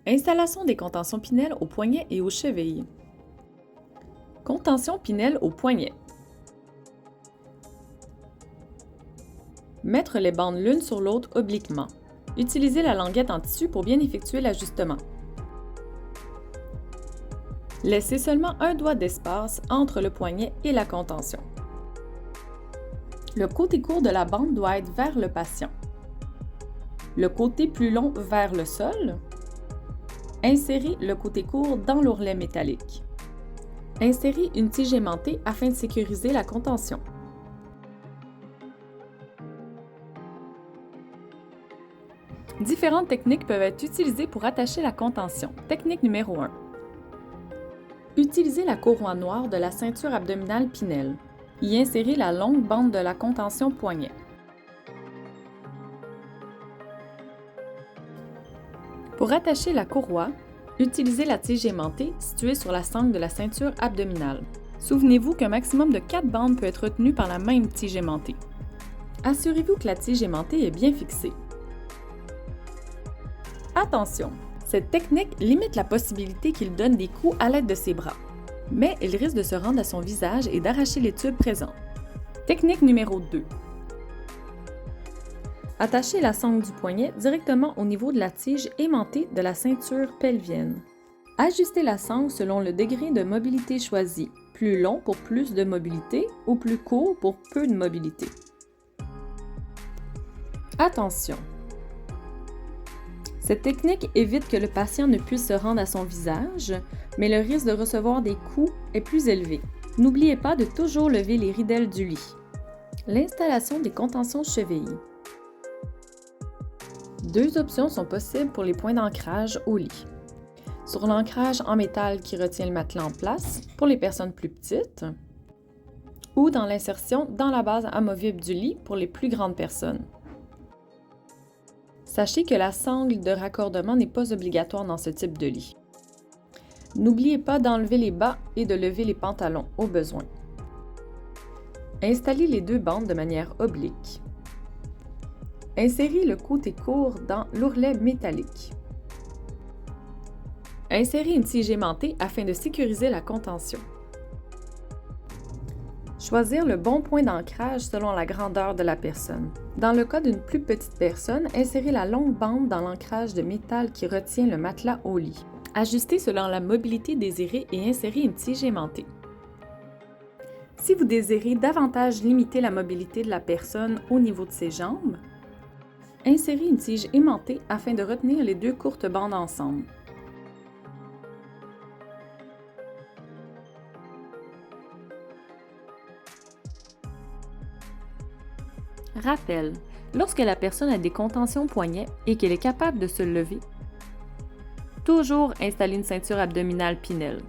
Installation des contentions Pinel au poignet et aux chevilles. Contention Pinel au poignet. Mettre les bandes l'une sur l'autre obliquement. Utilisez la languette en tissu pour bien effectuer l'ajustement. Laissez seulement un doigt d'espace entre le poignet et la contention. Le côté court de la bande doit être vers le patient. Le côté plus long vers le sol. Insérez le côté court dans l'ourlet métallique. Insérez une tige aimantée afin de sécuriser la contention. Différentes techniques peuvent être utilisées pour attacher la contention. Technique numéro 1. Utilisez la courroie noire de la ceinture abdominale Pinel. Y insérez la longue bande de la contention poignet. Pour attacher la courroie, utilisez la tige aimantée située sur la sangle de la ceinture abdominale. Souvenez-vous qu'un maximum de 4 bandes peut être retenu par la même tige aimantée. Assurez-vous que la tige aimantée est bien fixée. Attention! Cette technique limite la possibilité qu'il donne des coups à l'aide de ses bras, mais il risque de se rendre à son visage et d'arracher les tubes présents. Technique numéro 2. Attachez la sangle du poignet directement au niveau de la tige aimantée de la ceinture pelvienne. Ajustez la sangle selon le degré de mobilité choisi, plus long pour plus de mobilité ou plus court pour peu de mobilité. Attention! Cette technique évite que le patient ne puisse se rendre à son visage, mais le risque de recevoir des coups est plus élevé. N'oubliez pas de toujours lever les ridelles du lit. L'installation des contentions chevilles. 2 options sont possibles pour les points d'ancrage au lit. Sur l'ancrage en métal qui retient le matelas en place pour les personnes plus petites, ou dans l'insertion dans la base amovible du lit pour les plus grandes personnes. Sachez que la sangle de raccordement n'est pas obligatoire dans ce type de lit. N'oubliez pas d'enlever les bas et de lever les pantalons au besoin. Installez les 2 bandes de manière oblique. Insérez le côté court dans l'ourlet métallique. Insérez une tige aimantée afin de sécuriser la contention. Choisir le bon point d'ancrage selon la grandeur de la personne. Dans le cas d'une plus petite personne, insérez la longue bande dans l'ancrage de métal qui retient le matelas au lit. Ajustez selon la mobilité désirée et insérez une tige aimantée. Si vous désirez davantage limiter la mobilité de la personne au niveau de ses jambes, insérez une tige aimantée afin de retenir les 2 courtes bandes ensemble. Rappel, lorsque la personne a des contentions poignets et qu'elle est capable de se lever, toujours installer une ceinture abdominale Pinel.